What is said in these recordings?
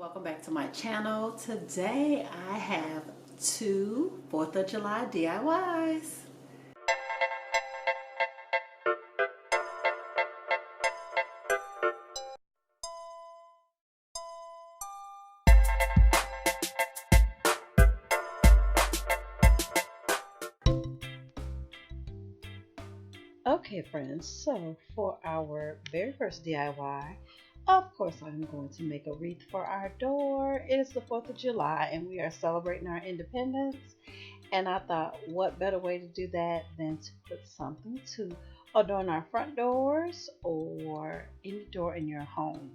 Welcome back to my channel. Today I have two 4th of July DIYs. Okay friends, so for our very first DIY, of course I'm going to make a wreath for our door. It is the 4th of July and we are celebrating our independence. And I thought, what better way to do that than to put something to adorn our front doors or any door in your home.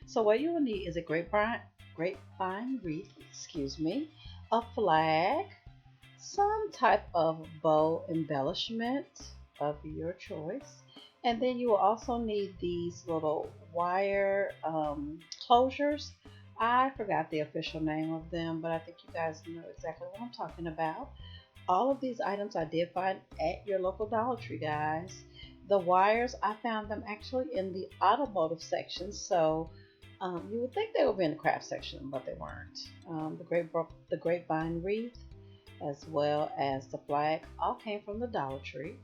So what you will need is a grapevine wreath, a flag, some type of bow embellishment of your choice. And then you will also need these little wire closures. I forgot the official name of them, but I think you guys know exactly what I'm talking about. All of these items I did find at your local Dollar Tree, guys. The wires, I found them actually in the automotive section, so you would think they would be in the craft section, but they weren't. The grapevine wreath, as well as the flag, all came from the Dollar Tree.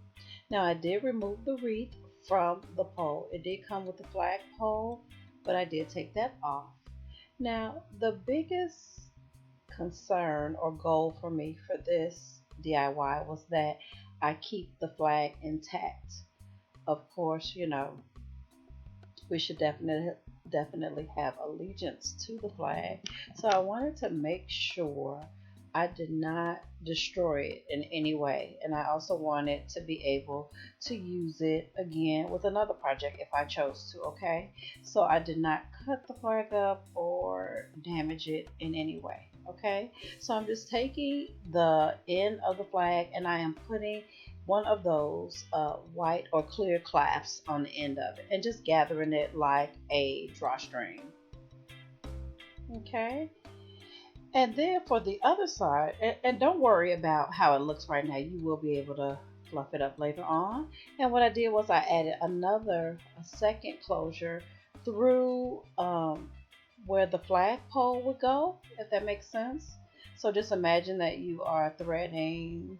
Now I did remove the wreath from the pole. It did come with the flag pole, but I did take that off. Now the biggest concern or goal for me for this DIY was that I keep the flag intact. Of course, you know, we should definitely have allegiance to the flag. So I wanted to make sure I did not destroy it in any way, and I also wanted to be able to use it again with another project if I chose to. Okay, so I did not cut the flag up or damage it in any way. Okay, so I'm just taking the end of the flag and I am putting one of those white or clear clasps on the end of it and just gathering it like a drawstring. Okay, and then for the other side, and don't worry about how it looks right now, you will be able to fluff it up later on. And what I did was I added a second closure through where the flagpole would go, if that makes sense. So just imagine that you are threading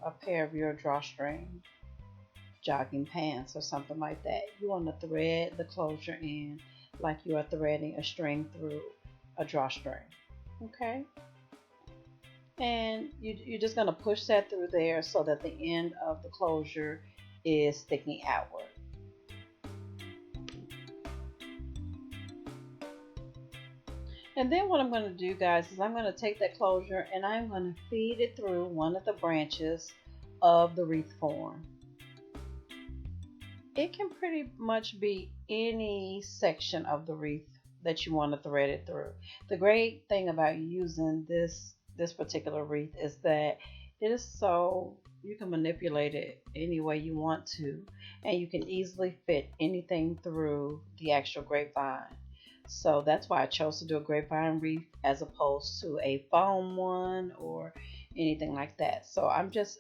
a pair of your drawstring jogging pants or something like that. You want to thread the closure in like you are threading a string through a drawstring. Okay, and you're just going to push that through there so that the end of the closure is sticking outward. And then what I'm going to do, guys, is I'm going to take that closure and I'm going to feed it through one of the branches of the wreath form. It can pretty much be any section of the wreath that you want to thread it through. The great thing about using this particular wreath is that it is so you can manipulate it any way you want to, and you can easily fit anything through the actual grapevine. So that's why I chose to do a grapevine wreath as opposed to a foam one or anything like that. So I'm just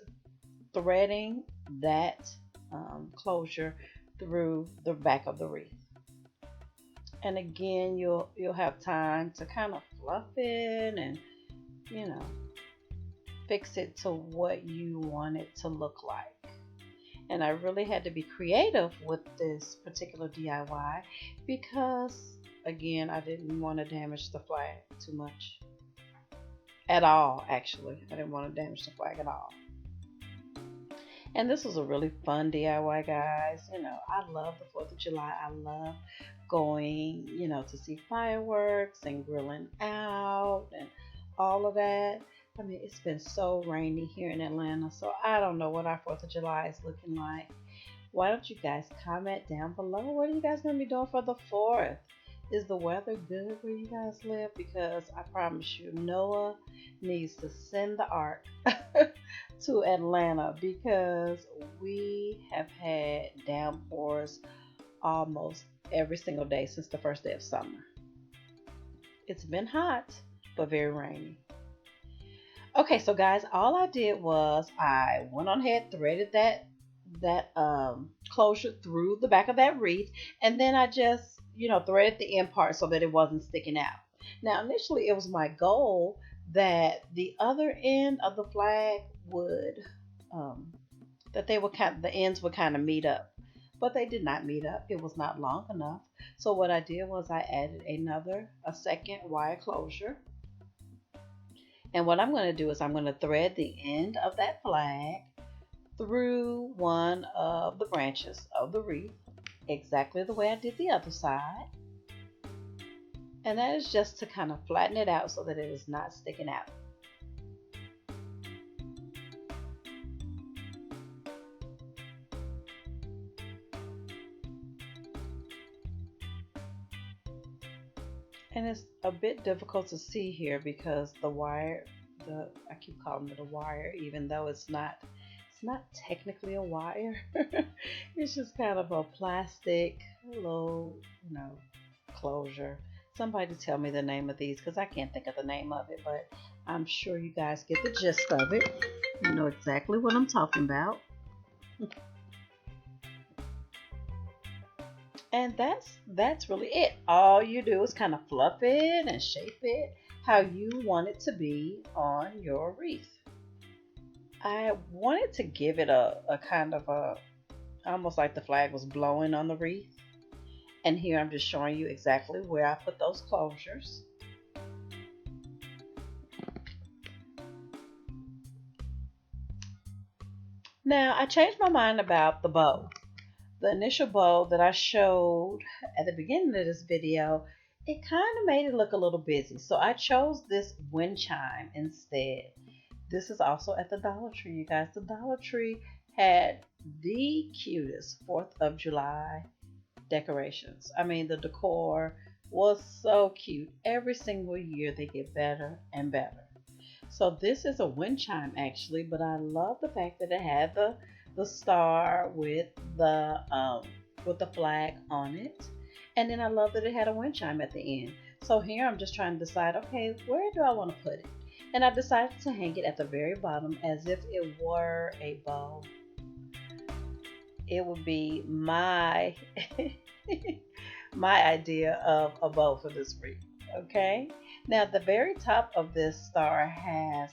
threading that closure through the back of the wreath. And again, you'll have time to kind of fluff it and, you know, fix it to what you want it to look like. And I really had to be creative with this particular DIY because, again, I didn't want to damage the flag too much at all. Actually, I didn't want to damage the flag at all. And this was a really fun DIY, guys. You know, I love the 4th of July. I love going, you know, to see fireworks and grilling out and all of that. I mean, it's been so rainy here in Atlanta, so I don't know what our 4th of July is looking like. Why don't you guys comment down below? What are you guys going to be doing for the 4th? Is the weather good where you guys live? Because I promise you, Noah needs to send the ark to Atlanta because we have had downpours almost every single day since the first day of summer. It's been hot, but very rainy. Okay, so guys, all I did was I went on ahead, threaded that closure through the back of that wreath, and then I just threaded the end part so that it wasn't sticking out. Now, initially, it was my goal that the other end of the flag would, um, that they would the ends would kind of meet up, but they did not meet up. It was not long enough. So what I did was I added a second wire closure. And what I'm going to do is I'm going to thread the end of that flag through one of the branches of the wreath, exactly the way I did the other side. And that is just to kind of flatten it out so that it is not sticking out. And it's a bit difficult to see here because the wire, I keep calling it a wire, even though it's not technically a wire. It's just kind of a plastic little, closure. Somebody tell me the name of these because I can't think of the name of it, but I'm sure you guys get the gist of it. You know exactly what I'm talking about. And that's really it. All you do is kind of fluff it and shape it how you want it to be on your wreath. I wanted to give it a kind of a almost like the flag was blowing on the wreath. And here I'm just showing you exactly where I put those closures. Now I changed my mind about the bow. The initial bow that I showed at the beginning of this video, it kind of made it look a little busy. So I chose this wind chime instead. This is also at the Dollar Tree, you guys. The Dollar Tree had the cutest 4th of July decorations. I mean, the decor was so cute. Every single year they get better and better. So this is a wind chime actually, but I love the fact that it had the star with the flag on it. And then I love that it had a wind chime at the end. So here I'm just trying to decide, okay, where do I want to put it? And I decided to hang it at the very bottom as if it were a bow. It would be my my idea of a bow for this wreath. Okay. Now the very top of this star has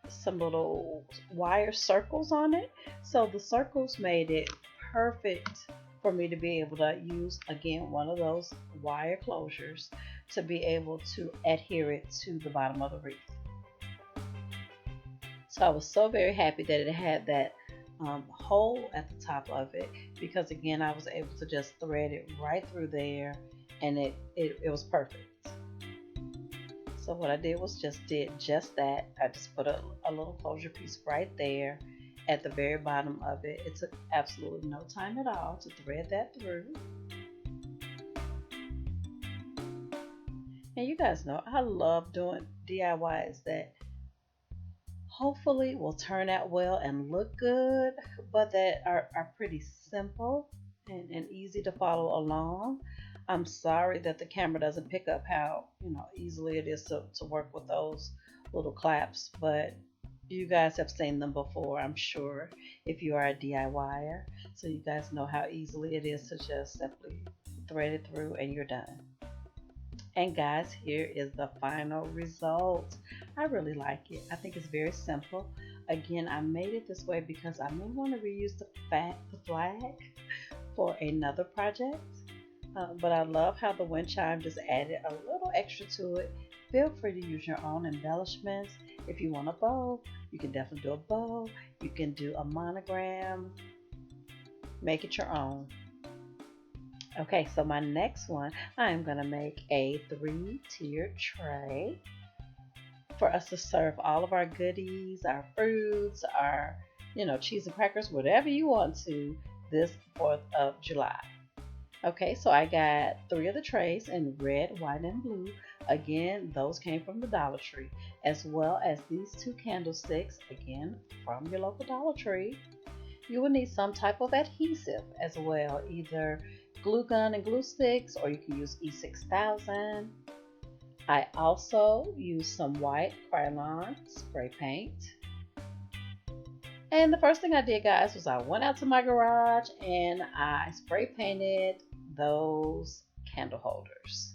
some little wire circles on it. So the circles made it perfect for me to be able to use again one of those wire closures to be able to adhere it to the bottom of the wreath. So I was so very happy that it had that hole at the top of it because again I was able to just thread it right through there and it was perfect. So what I did was did just that. I just put a little closure piece right there at the very bottom of it. It took absolutely no time at all to thread that through. And you guys know I love doing DIYs that hopefully will turn out well and look good, but that are pretty simple and easy to follow along. I'm sorry that the camera doesn't pick up how easily it is to work with those little claps, but you guys have seen them before, I'm sure, if you are a DIYer. So you guys know how easily it is to just simply thread it through and you're done. And guys, here is the final result. I really like it. I think it's very simple. Again, I made it this way because I may want to reuse the flag for another project. But I love how the wind chime just added a little extra to it. Feel free to use your own embellishments. If you want a bow, you can definitely do a bow. You can do a monogram. Make it your own. Okay, so my next one, I'm going to make a 3-tiered tray for us to serve all of our goodies, our fruits, our, cheese and crackers, whatever you want to this 4th of July. Okay, so I got 3 of the trays in red, white, and blue. Again, those came from the Dollar Tree, as well as these 2 candlesticks, again, from your local Dollar Tree. You will need some type of adhesive as well, either glue gun and glue sticks, or you can use E6000. I also used some white Krylon spray paint. And the first thing I did, guys, was I went out to my garage and I spray painted those candle holders.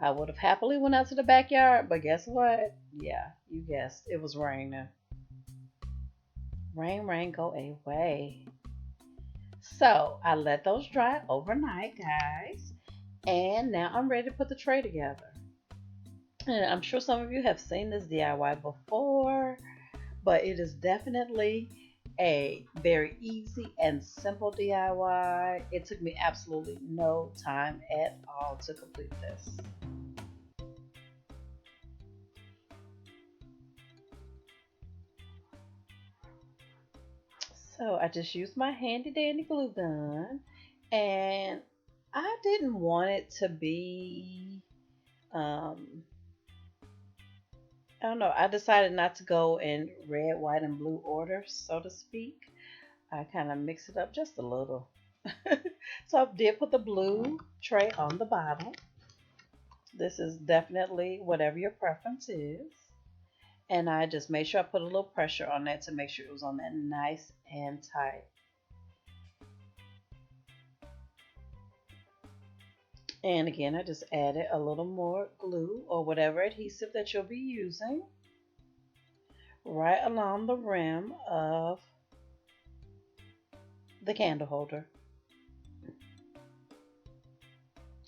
I would have happily went out to the backyard, but guess what? Yeah, you guessed. It was raining. Rain, rain, go away. So I let those dry overnight, guys. And now I'm ready to put the tray together. And I'm sure some of you have seen this DIY before, but it is definitely a very easy and simple DIY. It took me absolutely no time at all to complete this. So I just used my handy dandy glue gun, and I didn't want it to be, um, I don't know, I decided not to go in red, white, and blue order, so to speak. I kind of mix it up just a little. So I did put the blue tray on the bottom. This is definitely whatever your preference is. And I just made sure I put a little pressure on that to make sure it was on that nice and tight. And again, I just added a little more glue or whatever adhesive that you'll be using right along the rim of the candle holder.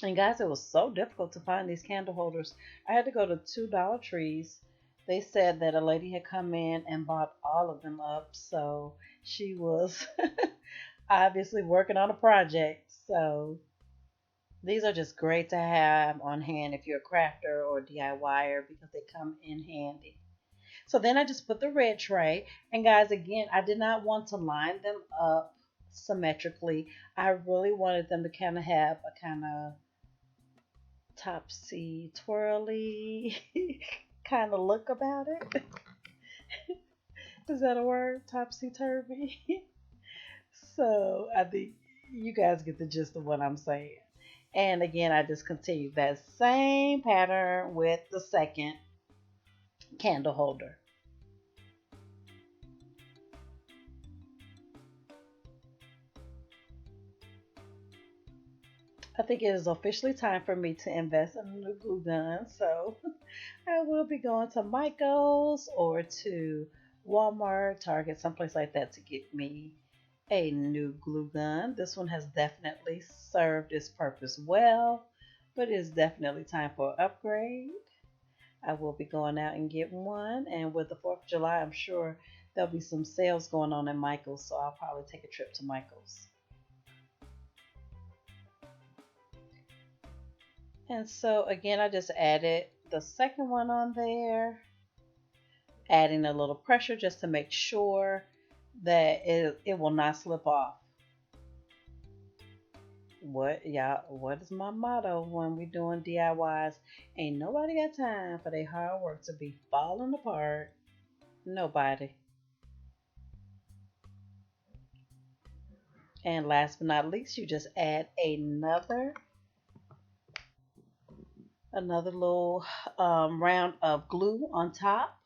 And guys, it was so difficult to find these candle holders. I had to go to two Dollar Trees. They said that a lady had come in and bought all of them up, so she was obviously working on a project. So these are just great to have on hand if you're a crafter or a DIYer because they come in handy. So then I just put the red tray, and guys, again, I did not want to line them up symmetrically. I really wanted them to kind of have a kind of topsy twirly kind of look about it. Is that a word? Topsy turvy? So I think you guys get the gist of what I'm saying. And again, I just continued that same pattern with the second candle holder. I think it is officially time for me to invest in a new glue gun. So I will be going to Michael's or to Walmart, Target, someplace like that to get me a new glue gun. This one has definitely served its purpose well, but it's definitely time for an upgrade. I will be going out and get one, and with the 4th of July, I'm sure there'll be some sales going on in Michael's, so I'll probably take a trip to Michael's. And so again, I just added the second one on there, adding a little pressure just to make sure that it will not slip off. What is my motto when we doing DIYs? Ain't nobody got time for their hard work to be falling apart. Nobody. And last but not least, you just add another little round of glue on top.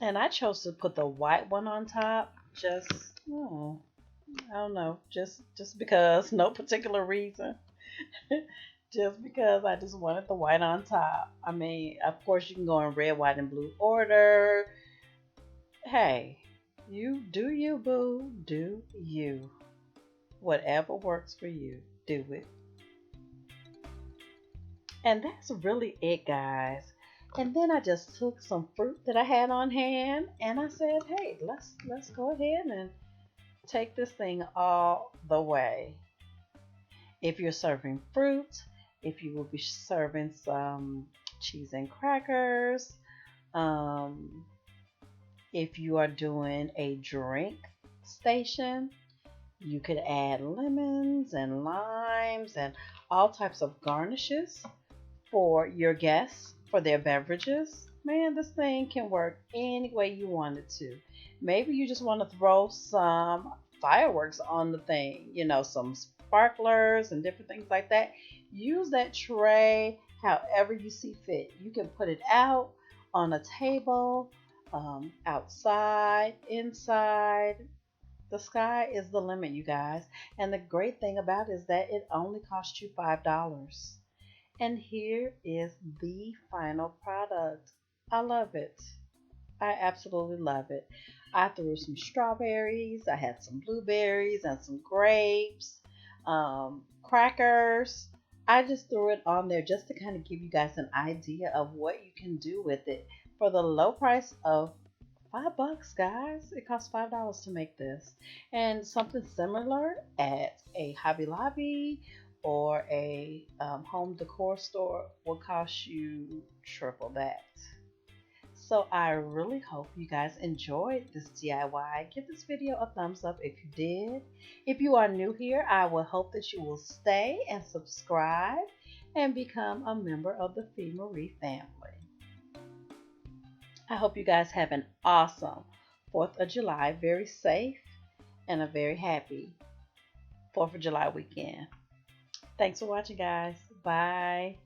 And I chose to put the white one on top. Just, oh, I don't know, just because, no particular reason. Just because I just wanted the white on top. I mean, of course, you can go in red, white, and blue order. Hey, you do you, boo. Do you. Whatever works for you, do it. And that's really it, guys. And then I just took some fruit that I had on hand and I said, hey, let's go ahead and take this thing all the way. If you're serving fruit, if you will be serving some cheese and crackers, if you are doing a drink station, you could add lemons and limes and all types of garnishes for your guests for their beverages. Man, this thing can work any way you want it to. Maybe you just want to throw some fireworks on the thing, some sparklers and different things like that. Use that tray, however you see fit. You can put it out on a table, outside, inside. The sky is the limit, you guys. And the great thing about it is that it only costs you $5. And here is the final product. I love it. I absolutely love it. I threw some strawberries, I had some blueberries and some grapes, crackers. I just threw it on there just to kind of give you guys an idea of what you can do with it for the low price of $5, guys. It costs $5 to make this. And something similar at a Hobby Lobby or a home decor store will cost you triple that. So I really hope you guys enjoyed this DIY. Give this video a thumbs up if you did. If you are new here, I will hope that you will stay and subscribe and become a member of the FeMarie family. I hope you guys have an awesome 4th of July, very safe and a very happy 4th of July weekend. Thanks for watching, guys. Bye.